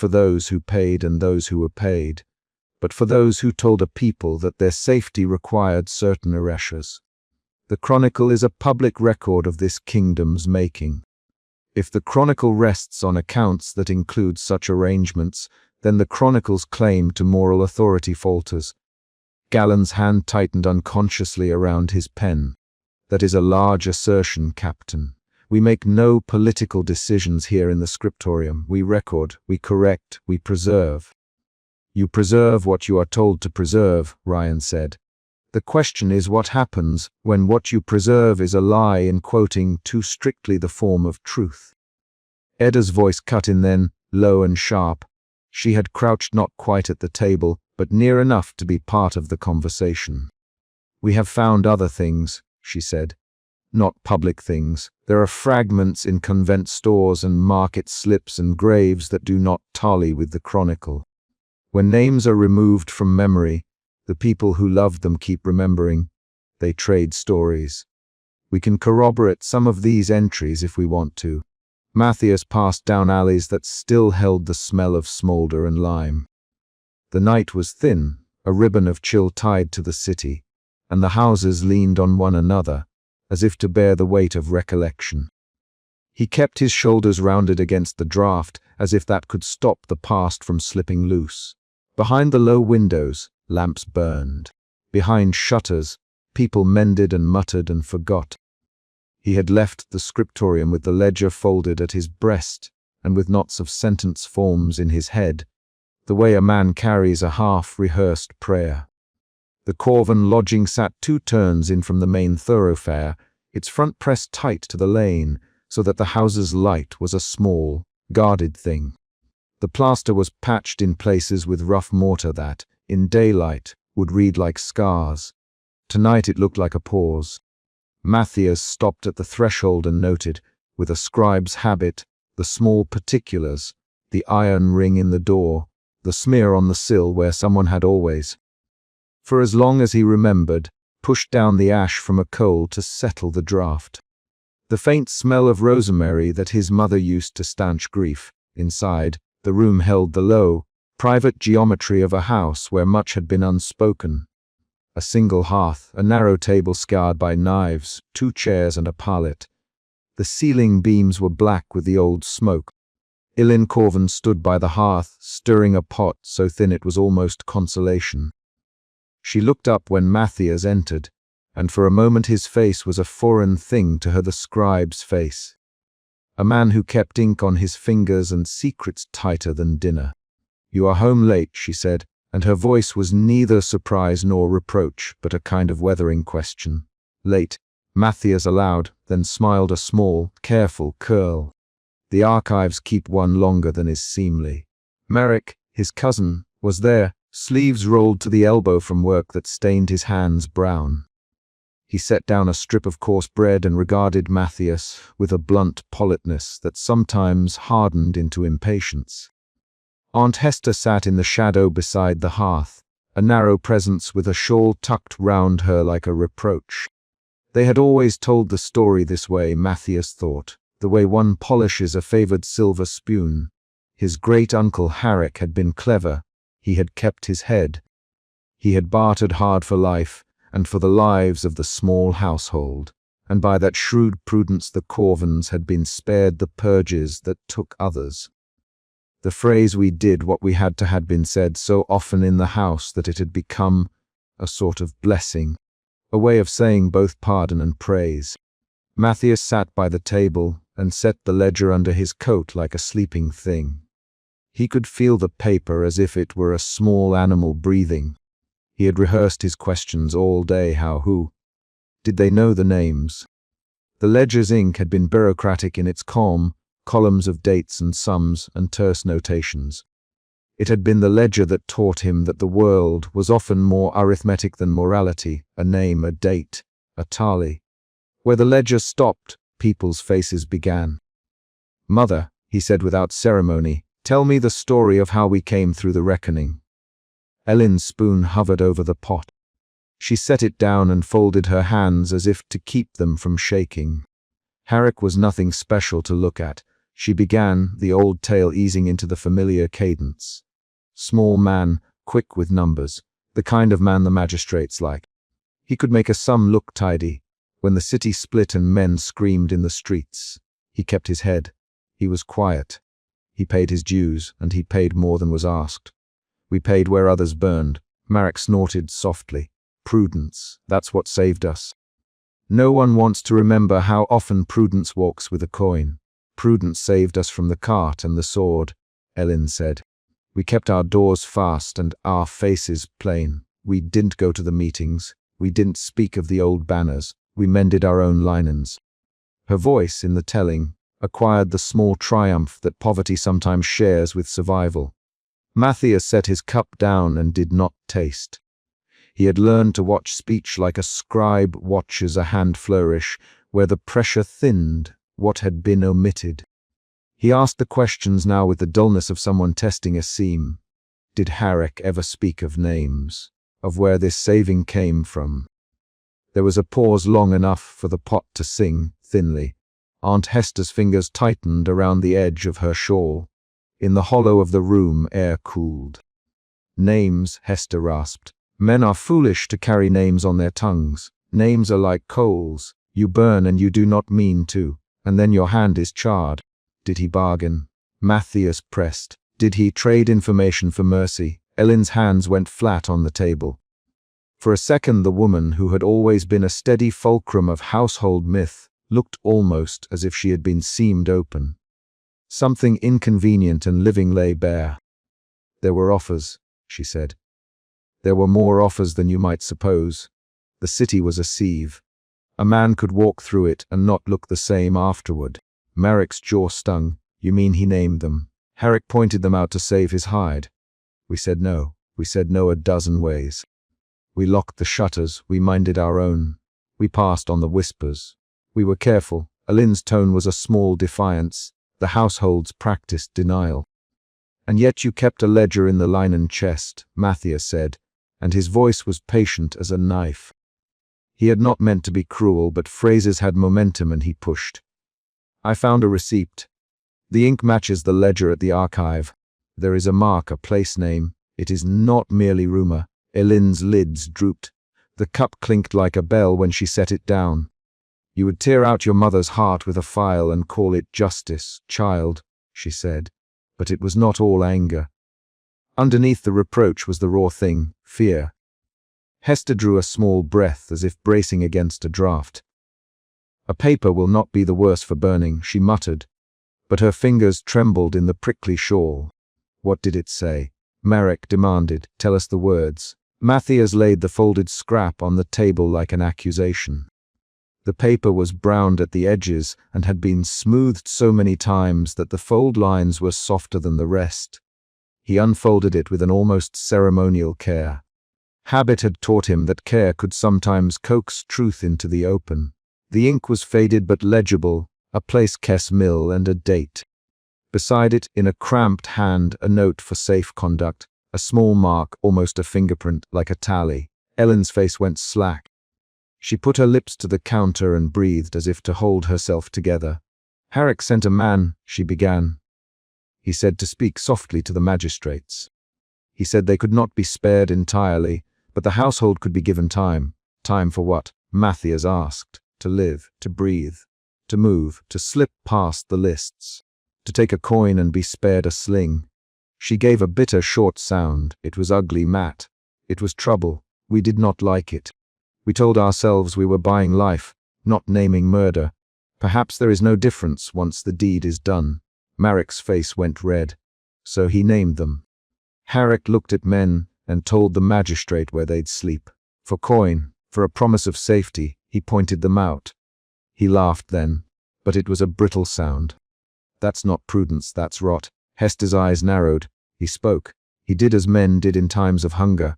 for those who paid and those who were paid, but for those who told a people that their safety required certain erasures. The chronicle is a public record of this kingdom's making. If the chronicle rests on accounts that include such arrangements, then the chronicle's claim to moral authority falters. Gallon's hand tightened unconsciously around his pen. That is a large assertion, Captain. We make no political decisions here in the scriptorium. We record, we correct, we preserve. You preserve what you are told to preserve, Ryan said. The question is what happens when what you preserve is a lie in quoting too strictly the form of truth. Edda's voice cut in then, low and sharp. She had crouched not quite at the table, but near enough to be part of the conversation. We have found other things, she said. Not public things. There are fragments in convent stores and market slips and graves that do not tally with the chronicle. When names are removed from memory, the people who loved them keep remembering. They trade stories. We can corroborate some of these entries if we want to. Matthias passed down alleys that still held the smell of smolder and lime. The night was thin, a ribbon of chill tied to the city, and the houses leaned on one another, as if to bear the weight of recollection. He kept his shoulders rounded against the draught, as if that could stop the past from slipping loose. Behind the low windows, lamps burned. Behind shutters, people mended and muttered and forgot. He had left the scriptorium with the ledger folded at his breast and with knots of sentence forms in his head, the way a man carries a half-rehearsed prayer. The Corvan lodging sat 2 turns in from the main thoroughfare, its front pressed tight to the lane, so that the house's light was a small, guarded thing. The plaster was patched in places with rough mortar that, in daylight, would read like scars. Tonight it looked like a pause. Matthias stopped at the threshold and noted, with a scribe's habit, the small particulars, the iron ring in the door, the smear on the sill where someone had always, for as long as he remembered, pushed down the ash from a coal to settle the draught. The faint smell of rosemary that his mother used to stanch grief. Inside, the room held the low, private geometry of a house where much had been unspoken. A single hearth, a narrow table scarred by knives, 2 chairs and a pallet. The ceiling beams were black with the old smoke. Elin Corvan stood by the hearth, stirring a pot so thin it was almost consolation. She looked up when Matthias entered, and for a moment his face was a foreign thing to her, the scribe's face. A man who kept ink on his fingers and secrets tighter than dinner. "You are home late," she said, and her voice was neither surprise nor reproach, but a kind of weathering question. "Late," Matthias allowed, then smiled a small, careful curl. The archives keep one longer than is seemly. Merrick, his cousin, was there, sleeves rolled to the elbow from work that stained his hands brown. He set down a strip of coarse bread and regarded Matthias with a blunt politeness that sometimes hardened into impatience. Aunt Hester sat in the shadow beside the hearth, a narrow presence with a shawl tucked round her like a reproach. They had always told the story this way, Matthias thought, the way one polishes a favored silver spoon. His great-uncle Harrick had been clever. He had kept his head. He had bartered hard for life, and for the lives of the small household, and by that shrewd prudence the Corvans had been spared the purges that took others. The phrase "we did what we had to" had been said so often in the house that it had become a sort of blessing, a way of saying both pardon and praise. Matthias sat by the table and set the ledger under his coat like a sleeping thing. He could feel the paper as if it were a small animal breathing. He had rehearsed his questions all day. How, who? Did they know the names? The ledger's ink had been bureaucratic in its calm, columns of dates and sums and terse notations. It had been the ledger that taught him that the world was often more arithmetic than morality, a name, a date, a tally. Where the ledger stopped, people's faces began. "Mother," he said without ceremony, "tell me the story of how we came through the reckoning." Elin's spoon hovered over the pot. She set it down and folded her hands as if to keep them from shaking. Harrick was nothing special to look at. She began, the old tale easing into the familiar cadence. Small man, quick with numbers, the kind of man the magistrates like. He could make a sum look tidy. When the city split and men screamed in the streets, he kept his head. He was quiet. He paid his dues, and he paid more than was asked. We paid where others burned. Marek snorted softly. Prudence, that's what saved us. No one wants to remember how often prudence walks with a coin. Prudence saved us from the cart and the sword, Ellen said. We kept our doors fast and our faces plain. We didn't go to the meetings. We didn't speak of the old banners. We mended our own linens. Her voice, in the telling, acquired the small triumph that poverty sometimes shares with survival. Matthias set his cup down and did not taste. He had learned to watch speech like a scribe watches a hand flourish, where the pressure thinned what had been omitted. He asked the questions now with the dullness of someone testing a seam. Did Harek ever speak of names, of where this saving came from? There was a pause long enough for the pot to sing, thinly. Aunt Hester's fingers tightened around the edge of her shawl. In the hollow of the room, air cooled. Names, Hester rasped. Men are foolish to carry names on their tongues. Names are like coals. You burn and you do not mean to, and then your hand is charred. Did he bargain? Matthias pressed. Did he trade information for mercy? Ellen's hands went flat on the table. For a second, the woman, who had always been a steady fulcrum of household myth, looked almost as if she had been seamed open. Something inconvenient and living lay bare. There were offers, she said. There were more offers than you might suppose. The city was a sieve. A man could walk through it and not look the same afterward. Marek's jaw stung. You mean he named them? Harek pointed them out to save his hide. We said no. We said no a dozen ways. We locked the shutters. We minded our own. We passed on the whispers. We were careful. Alin's tone was a small defiance. The household's practiced denial. And yet you kept a ledger in the linen chest, Matthias said, and his voice was patient as a knife. He had not meant to be cruel, but phrases had momentum and he pushed. I found a receipt. The ink matches the ledger at the archive. There is a mark, a place name. It is not merely rumor. Elin's lids drooped. The cup clinked like a bell when she set it down. You would tear out your mother's heart with a file and call it justice, child, she said. But it was not all anger. Underneath the reproach was the raw thing, fear. Hester drew a small breath as if bracing against a draught. A paper will not be the worse for burning, she muttered, but her fingers trembled in the prickly shawl. What did it say? Marek demanded. Tell us the words. Matthias laid the folded scrap on the table like an accusation. The paper was browned at the edges and had been smoothed so many times that the fold lines were softer than the rest. He unfolded it with an almost ceremonial care. Habit had taught him that care could sometimes coax truth into the open. The ink was faded but legible, a place Kess Mill and a date. Beside it, in a cramped hand, a note for safe conduct, a small mark, almost a fingerprint, like a tally. Ellen's face went slack. She put her lips to the counter and breathed as if to hold herself together. Harek sent a man, she began. He said to speak softly to the magistrates. He said they could not be spared entirely, but the household could be given time. Time for what? Matthias asked. To live, to breathe, to move, to slip past the lists, to take a coin and be spared a sling. She gave a bitter, short sound. It was ugly, Matt. It was trouble. We did not like it. We told ourselves we were buying life, not naming murder. Perhaps there is no difference once the deed is done. Marek's face went red. So he named them. Harek looked at men and told the magistrate where they'd sleep. For coin, for a promise of safety, he pointed them out. He laughed then, but it was a brittle sound. That's not prudence, that's rot. Hester's eyes narrowed. He spoke. He did as men did in times of hunger.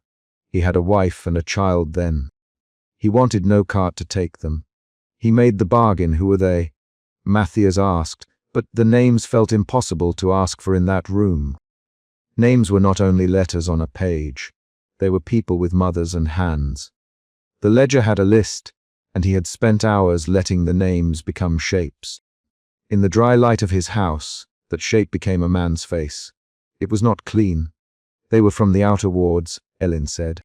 He had a wife and a child then. He wanted no cart to take them. He made the bargain. Who were they? Matthias asked, but the names felt impossible to ask for in that room. Names were not only letters on a page. They were people with mothers and hands. The ledger had a list, and he had spent hours letting the names become shapes. In the dry light of his house, that shape became a man's face. It was not clean. They were from the outer wards, Ellen said.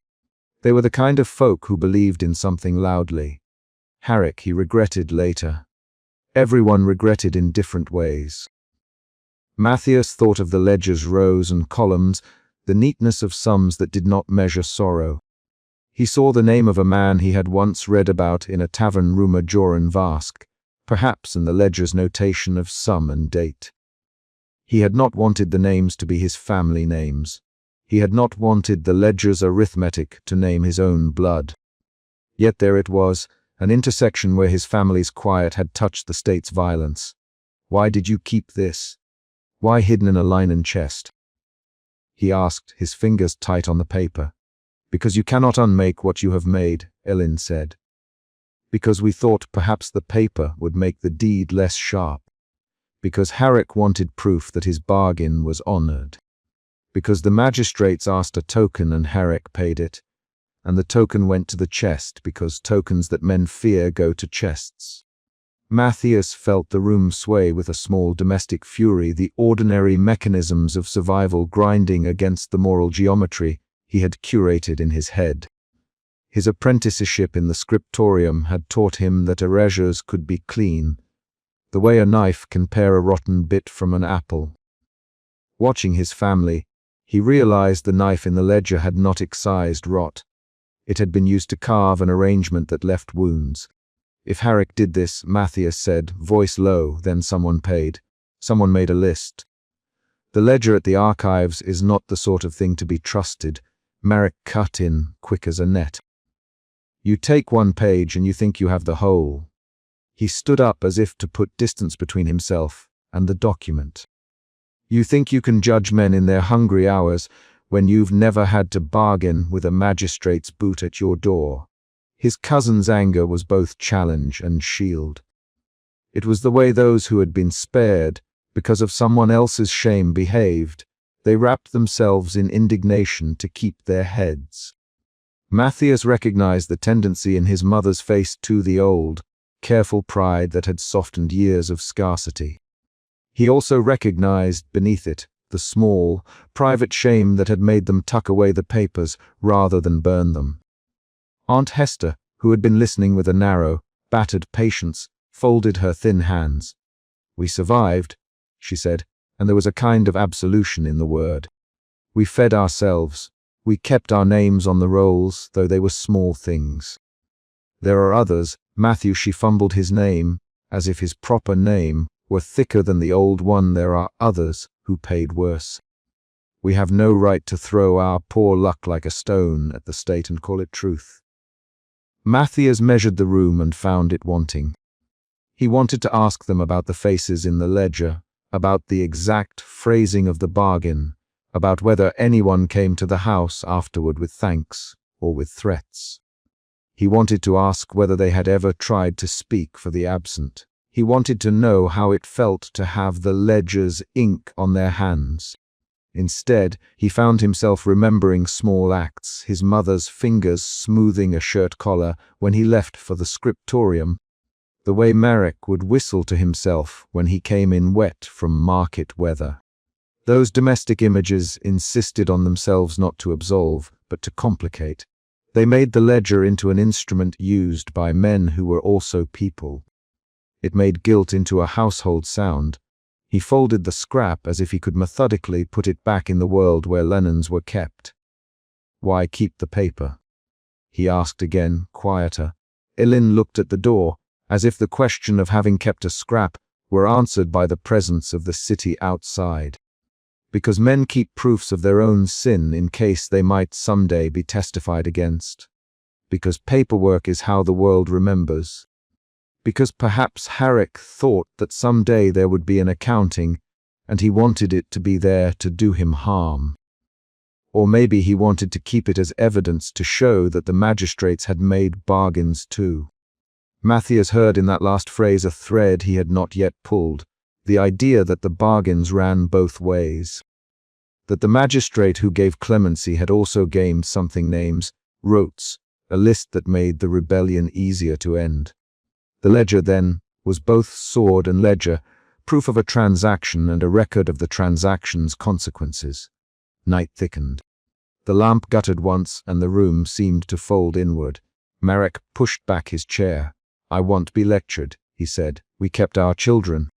They were the kind of folk who believed in something loudly. Herrick, he regretted later. Everyone regretted in different ways. Matthias thought of the ledger's rows and columns, the neatness of sums that did not measure sorrow. He saw the name of a man he had once read about in a tavern rumor Joran Vask, perhaps in the ledger's notation of sum and date. He had not wanted the names to be his family names. He had not wanted the ledger's arithmetic to name his own blood. Yet there it was, an intersection where his family's quiet had touched the state's violence. Why did you keep this? Why hidden in a linen chest? He asked, his fingers tight on the paper. Because you cannot unmake what you have made, Ellen said. Because we thought perhaps the paper would make the deed less sharp. Because Herrick wanted proof that his bargain was honored. Because the magistrates asked a token and Herrick paid it, and the token went to the chest because tokens that men fear go to chests. Matthias felt the room sway with a small domestic fury, the ordinary mechanisms of survival grinding against the moral geometry he had curated in his head. His apprenticeship in the scriptorium had taught him that erasures could be clean, the way a knife can pare a rotten bit from an apple. Watching his family, he realized the knife in the ledger had not excised rot. It had been used to carve an arrangement that left wounds. If Herrick did this, Matthias said, voice low, then someone paid. Someone made a list. The ledger at the archives is not the sort of thing to be trusted. Merrick cut in, quick as a net. You take one page and you think you have the whole. He stood up as if to put distance between himself and the document. You think you can judge men in their hungry hours when you've never had to bargain with a magistrate's boot at your door. His cousin's anger was both challenge and shield. It was the way those who had been spared because of someone else's shame behaved. They wrapped themselves in indignation to keep their heads. Matthias recognized the tendency in his mother's face to the old, careful pride that had softened years of scarcity. He also recognized beneath it the small, private shame that had made them tuck away the papers rather than burn them. Aunt Hester, who had been listening with a narrow, battered patience, folded her thin hands. We survived, she said, and there was a kind of absolution in the word. We fed ourselves. We kept our names on the rolls, though they were small things. There are others, Matthew, she fumbled his name, as if his proper name were thicker than the old one. There are others who paid worse. We have no right to throw our poor luck like a stone at the state and call it truth. Matthias measured the room and found it wanting. He wanted to ask them about the faces in the ledger, about the exact phrasing of the bargain, about whether anyone came to the house afterward with thanks or with threats. He wanted to ask whether they had ever tried to speak for the absent. He wanted to know how it felt to have the ledger's ink on their hands. Instead, he found himself remembering small acts, his mother's fingers smoothing a shirt collar when he left for the scriptorium, the way Merrick would whistle to himself when he came in wet from market weather. Those domestic images insisted on themselves not to absolve, but to complicate. They made the ledger into an instrument used by men who were also people. It made guilt into a household sound. He folded the scrap as if he could methodically put it back in the world where linens were kept. Why keep the paper? He asked again, quieter. Ellen looked at the door, as if the question of having kept a scrap were answered by the presence of the city outside. Because men keep proofs of their own sin in case they might someday be testified against. Because paperwork is how the world remembers. Because perhaps Herrick thought that someday there would be an accounting, and he wanted it to be there to do him harm. Or maybe he wanted to keep it as evidence to show that the magistrates had made bargains too. Matthias heard in that last phrase a thread he had not yet pulled, the idea that the bargains ran both ways. That the magistrate who gave clemency had also gained something names, rotes, a list that made the rebellion easier to end. The ledger, then, was both sword and ledger, proof of a transaction and a record of the transaction's consequences. Night thickened. The lamp guttered once, and the room seemed to fold inward. Marek pushed back his chair. "I won't be lectured," he said. "We kept our children.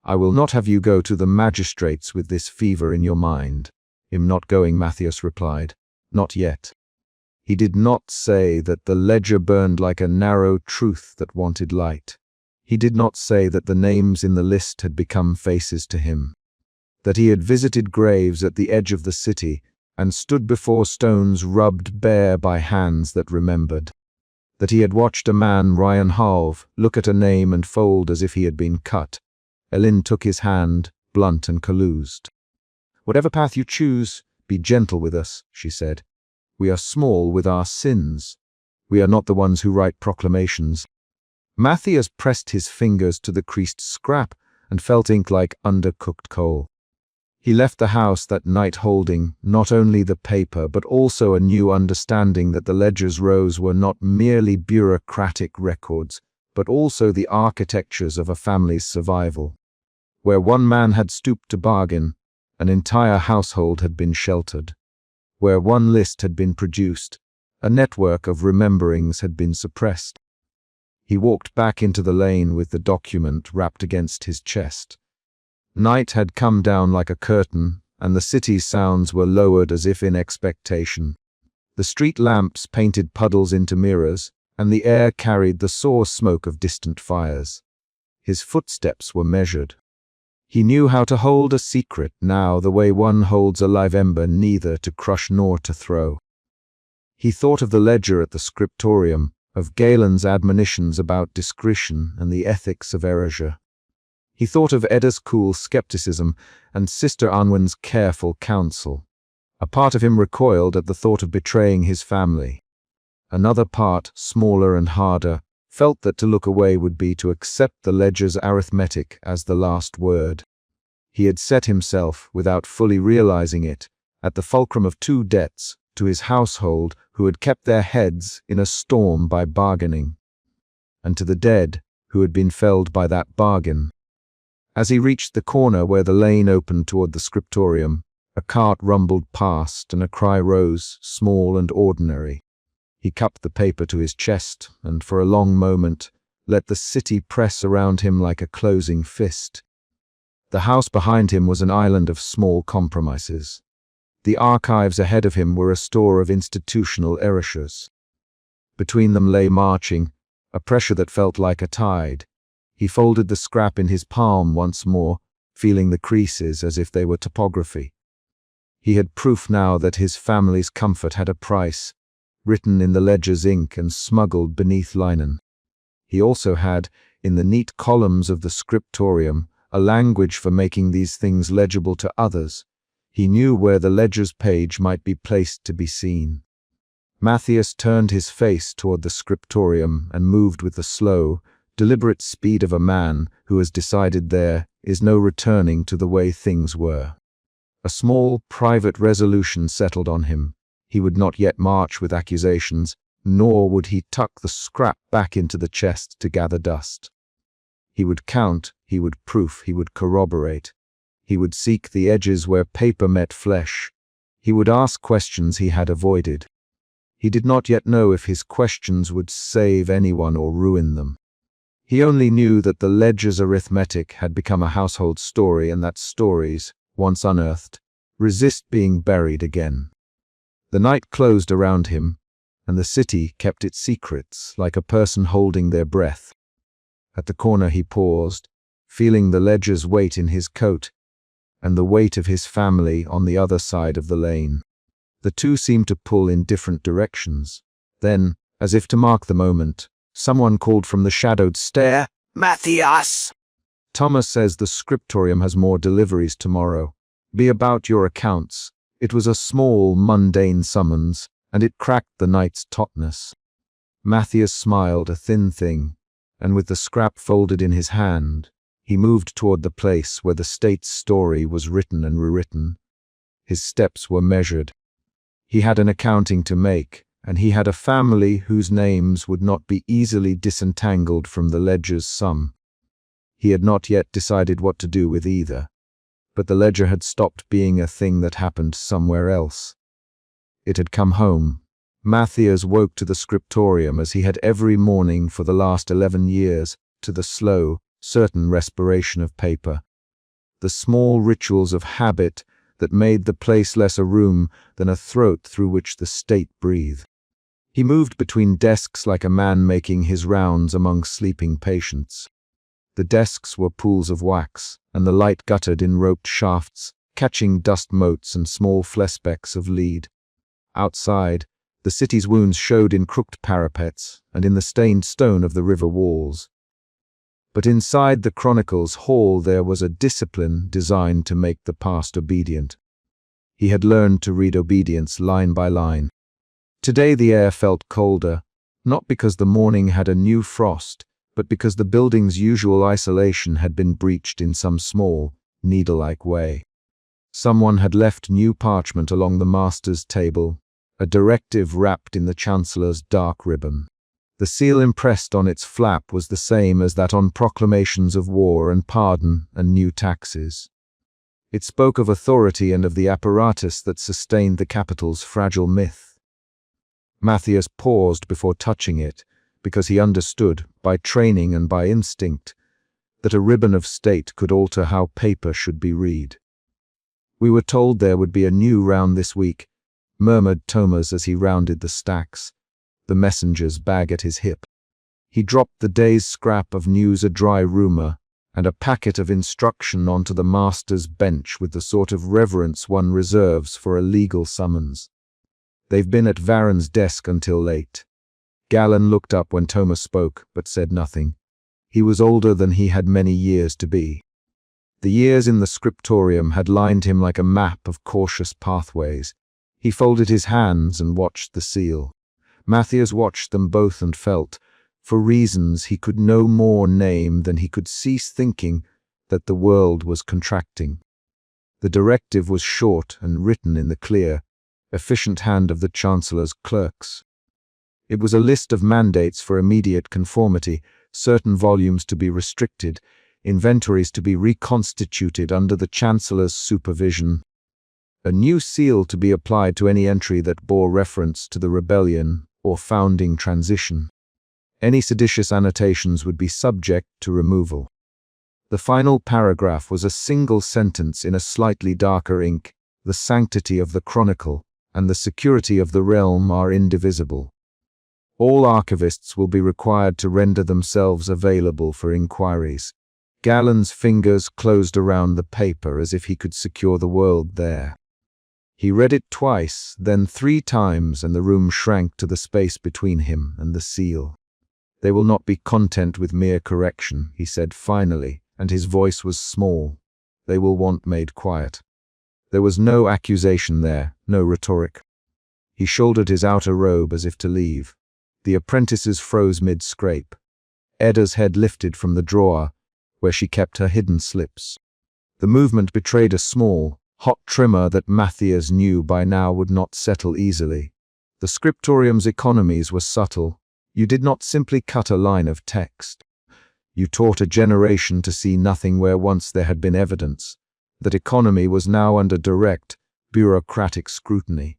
I will not have you go to the magistrates with this fever in your mind." "I'm not going," Matthias replied. "Not yet." He did not say that the ledger burned like a narrow truth that wanted light. He did not say that the names in the list had become faces to him, that he had visited graves at the edge of the city and stood before stones rubbed bare by hands that remembered, that he had watched a man, Ryan Halve, look at a name and fold as if he had been cut. Elin took his hand, blunt and collused. "Whatever path you choose, be gentle with us," she said. "We are small with our sins. We are not the ones who write proclamations." Matthias pressed his fingers to the creased scrap and felt ink like undercooked coal. He left the house that night holding not only the paper but also a new understanding that the ledger's rows were not merely bureaucratic records, but also the architectures of a family's survival. Where one man had stooped to bargain, an entire household had been sheltered. Where one list had been produced, a network of rememberings had been suppressed. He walked back into the lane with the document wrapped against his chest. Night had come down like a curtain, and the city's sounds were lowered as if in expectation. The street lamps painted puddles into mirrors, and the air carried the sour smoke of distant fires. His footsteps were measured. He knew how to hold a secret now the way one holds a live ember, neither to crush nor to throw. He thought of the ledger at the scriptorium, of Galen's admonitions about discretion and the ethics of erasure. He thought of Edda's cool skepticism and Sister Anwen's careful counsel. A part of him recoiled at the thought of betraying his family. Another part, smaller and harder, felt that to look away would be to accept the ledger's arithmetic as the last word. He had set himself, without fully realizing it, at the fulcrum of two debts, to his household who had kept their heads in a storm by bargaining, and to the dead who had been felled by that bargain. As he reached the corner where the lane opened toward the scriptorium, a cart rumbled past and a cry rose, small and ordinary. He cupped the paper to his chest and for a long moment let the city press around him like a closing fist. The house behind him was an island of small compromises. The archives ahead of him were a store of institutional erasures. Between them lay marching, a pressure that felt like a tide. He folded the scrap in his palm once more, feeling the creases as if they were topography. He had proof now that his family's comfort had a price, written in the ledger's ink and smuggled beneath linen. He also had, in the neat columns of the scriptorium, a language for making these things legible to others. He knew where the ledger's page might be placed to be seen. Matthias turned his face toward the scriptorium and moved with the slow, deliberate speed of a man who has decided there is no returning to the way things were. A small, private resolution settled on him. He would not yet march with accusations, nor would he tuck the scrap back into the chest to gather dust. He would count, he would proof, he would corroborate. He would seek the edges where paper met flesh. He would ask questions he had avoided. He did not yet know if his questions would save anyone or ruin them. He only knew that the ledger's arithmetic had become a household story and that stories, once unearthed, resist being buried again. The night closed around him, and the city kept its secrets like a person holding their breath. At the corner he paused, feeling the ledger's weight in his coat, and the weight of his family on the other side of the lane. The two seemed to pull in different directions. Then, as if to mark the moment, someone called from the shadowed stair, "Matthias!" "Thomas says the scriptorium has more deliveries tomorrow. Be about your accounts." It was a small, mundane summons, and it cracked the night's tautness. Matthias smiled, a thin thing, and with the scrap folded in his hand, he moved toward the place where the state's story was written and rewritten. His steps were measured. He had an accounting to make, and he had a family whose names would not be easily disentangled from the ledger's sum. He had not yet decided what to do with either, but the ledger had stopped being a thing that happened somewhere else. It had come home. Matthias woke to the scriptorium as he had every morning for the last 11 years, to the slow, certain respiration of paper. The small rituals of habit that made the place less a room than a throat through which the state breathed. He moved between desks like a man making his rounds among sleeping patients. The desks were pools of wax, and the light guttered in roped shafts, catching dust motes and small flespecks of lead. Outside, the city's wounds showed in crooked parapets and in the stained stone of the river walls. But inside the Chronicle's hall there was a discipline designed to make the past obedient. He had learned to read obedience line by line. Today the air felt colder, not because the morning had a new frost, but because the building's usual isolation had been breached in some small, needle-like way. Someone had left new parchment along the master's table, a directive wrapped in the chancellor's dark ribbon. The seal impressed on its flap was the same as that on proclamations of war and pardon and new taxes. It spoke of authority and of the apparatus that sustained the capital's fragile myth. Matthias paused before touching it, because he understood, by training and by instinct, that a ribbon of state could alter how paper should be read. "We were told there would be a new round this week," murmured Thomas as he rounded the stacks, the messenger's bag at his hip. He dropped the day's scrap of news, a dry rumor, and a packet of instruction onto the master's bench with the sort of reverence one reserves for a legal summons. "They've been at Varen's desk until late." Galen looked up when Thomas spoke, but said nothing. He was older than he had many years to be. The years in the scriptorium had lined him like a map of cautious pathways. He folded his hands and watched the seal. Matthias watched them both and felt, for reasons he could no more name than he could cease thinking, that the world was contracting. The directive was short and written in the clear, efficient hand of the Chancellor's clerks. It was a list of mandates for immediate conformity, certain volumes to be restricted, inventories to be reconstituted under the Chancellor's supervision, a new seal to be applied to any entry that bore reference to the rebellion or founding transition. Any seditious annotations would be subject to removal. The final paragraph was a single sentence in a slightly darker ink: "The sanctity of the Chronicle and the security of the realm are indivisible. All archivists will be required to render themselves available for inquiries." Galen's fingers closed around the paper as if he could secure the world there. He read it twice, then 3 times, and the room shrank to the space between him and the seal. "They will not be content with mere correction," he said finally, and his voice was small. "They will want made quiet." There was no accusation there, no rhetoric. He shouldered his outer robe as if to leave. The apprentices froze mid-scrape. Edda's head lifted from the drawer, where she kept her hidden slips. The movement betrayed a small, hot tremor that Matthias knew by now would not settle easily. The scriptorium's economies were subtle. You did not simply cut a line of text. You taught a generation to see nothing where once there had been evidence. That economy was now under direct, bureaucratic scrutiny.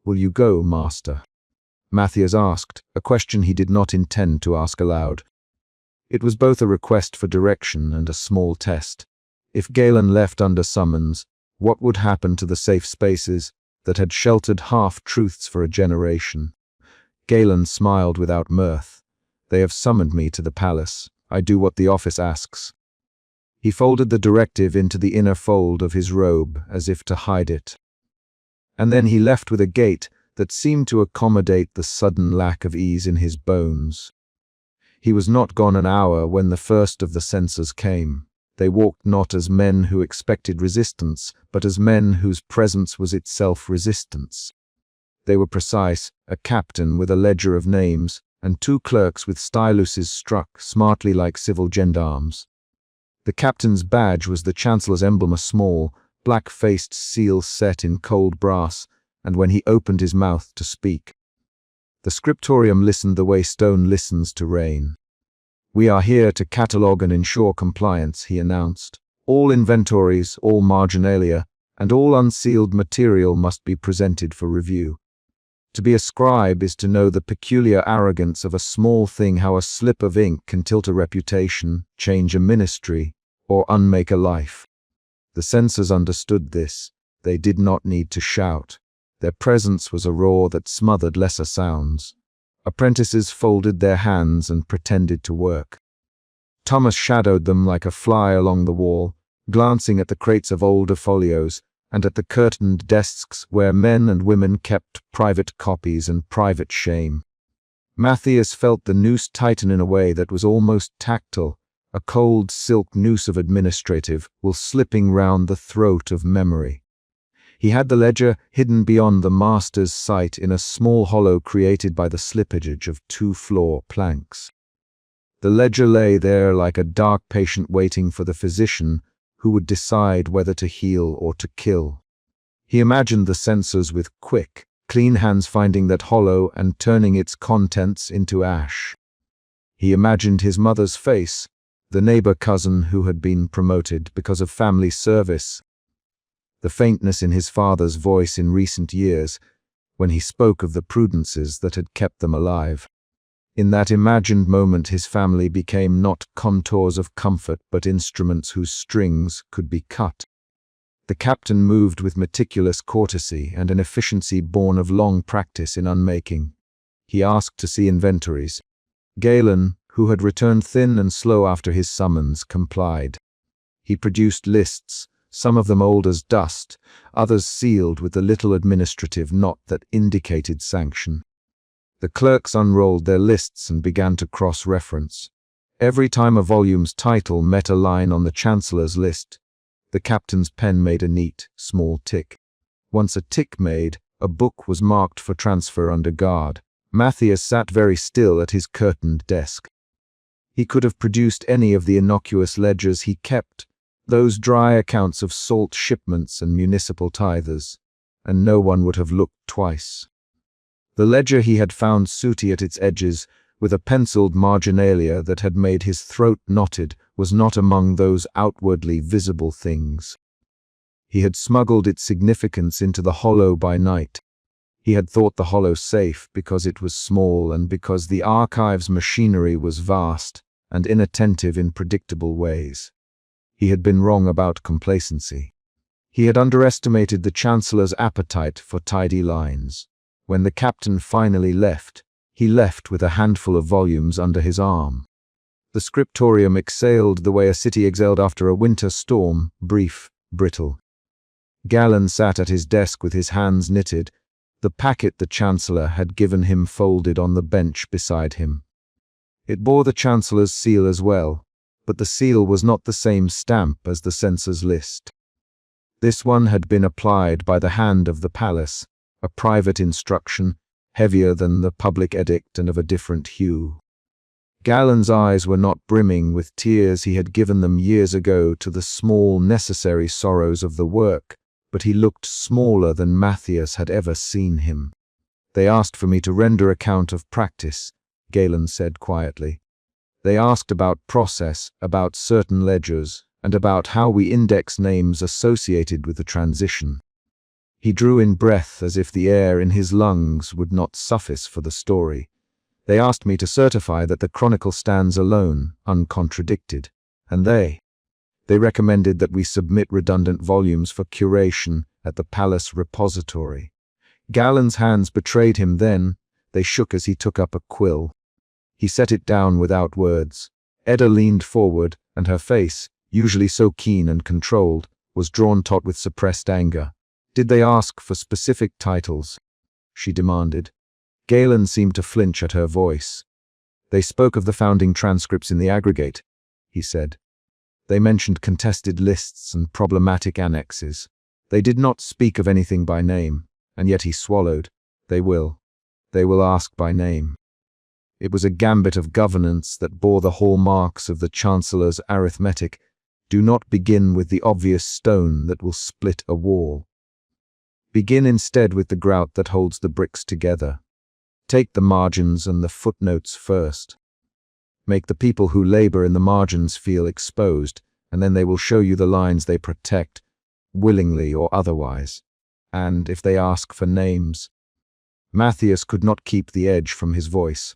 "Will you go, Master?" Matthias asked, a question he did not intend to ask aloud. It was both a request for direction and a small test. If Galen left under summons, what would happen to the safe spaces that had sheltered half-truths for a generation? Galen smiled without mirth. "They have summoned me to the palace. I do what the office asks." He folded the directive into the inner fold of his robe as if to hide it. And then he left with a gait that seemed to accommodate the sudden lack of ease in his bones. He was not gone an hour when the first of the censors came. They walked not as men who expected resistance, but as men whose presence was itself resistance. They were precise, a captain with a ledger of names, and 2 clerks with styluses struck smartly like civil gendarmes. The captain's badge was the Chancellor's emblem, a small, black-faced seal set in cold brass, and when he opened his mouth to speak, the scriptorium listened the way stone listens to rain. "We are here to catalogue and ensure compliance," he announced. "All inventories, all marginalia, and all unsealed material must be presented for review. To be a scribe is to know the peculiar arrogance of a small thing, how a slip of ink can tilt a reputation, change a ministry, or unmake a life." The censors understood this. They did not need to shout. Their presence was a roar that smothered lesser sounds. Apprentices folded their hands and pretended to work. Thomas shadowed them like a fly along the wall, glancing at the crates of older folios and at the curtained desks where men and women kept private copies and private shame. Matthias felt the noose tighten in a way that was almost tactile, a cold silk noose of administrative will slipping round the throat of memory. He had the ledger hidden beyond the master's sight in a small hollow created by the slippage of 2 floor planks. The ledger lay there like a dark patient waiting for the physician who would decide whether to heal or to kill. He imagined the censors with quick, clean hands finding that hollow and turning its contents into ash. He imagined his mother's face, the neighbor cousin who had been promoted because of family service, the faintness in his father's voice in recent years when he spoke of the prudences that had kept them alive. In that imagined moment his family became not contours of comfort but instruments whose strings could be cut. The captain moved with meticulous courtesy and an efficiency born of long practice in unmaking. He asked to see inventories. Galen, who had returned thin and slow after his summons, complied. He produced lists, some of them old as dust, others sealed with the little administrative knot that indicated sanction. The clerks unrolled their lists and began to cross-reference. Every time a volume's title met a line on the chancellor's list, the captain's pen made a neat, small tick. Once a tick made, a book was marked for transfer under guard. Matthias sat very still at his curtained desk. He could have produced any of the innocuous ledgers he kept, those dry accounts of salt shipments and municipal tithers, and no one would have looked twice. The ledger he had found sooty at its edges, with a penciled marginalia that had made his throat knotted, was not among those outwardly visible things. He had smuggled its significance into the hollow by night. He had thought the hollow safe because it was small and because the archive's machinery was vast and inattentive in predictable ways. He had been wrong about complacency. He had underestimated the chancellor's appetite for tidy lines. When the captain finally left, he left with a handful of volumes under his arm. The scriptorium exhaled the way a city exhaled after a winter storm, brief, brittle. Galen sat at his desk with his hands knitted, the packet the chancellor had given him folded on the bench beside him. It bore the chancellor's seal as well, but the seal was not the same stamp as the censor's list. This one had been applied by the hand of the palace, a private instruction, heavier than the public edict and of a different hue. Galen's eyes were not brimming with tears. He had given them years ago to the small, necessary sorrows of the work, but he looked smaller than Matthias had ever seen him. "They asked for me to render account of practice," Galen said quietly. "They asked about process, about certain ledgers, and about how we index names associated with the transition." He drew in breath as if the air in his lungs would not suffice for the story. "They asked me to certify that the chronicle stands alone, uncontradicted, and they recommended that we submit redundant volumes for curation at the palace repository." Galen's hands betrayed him then. They shook as he took up a quill. He set it down without words. Edda leaned forward, and her face, usually so keen and controlled, was drawn taut with suppressed anger. "Did they ask for specific titles?" she demanded. Galen seemed to flinch at her voice. "They spoke of the founding transcripts in the aggregate," he said. "They mentioned contested lists and problematic annexes. They did not speak of anything by name, and yet he swallowed. They will ask by name." It was a gambit of governance that bore the hallmarks of the chancellor's arithmetic. Do not begin with the obvious stone that will split a wall. Begin instead with the grout that holds the bricks together. Take the margins and the footnotes first. Make the people who labor in the margins feel exposed, and then they will show you the lines they protect, willingly or otherwise. And if they ask for names. Matthias could not keep the edge from his voice.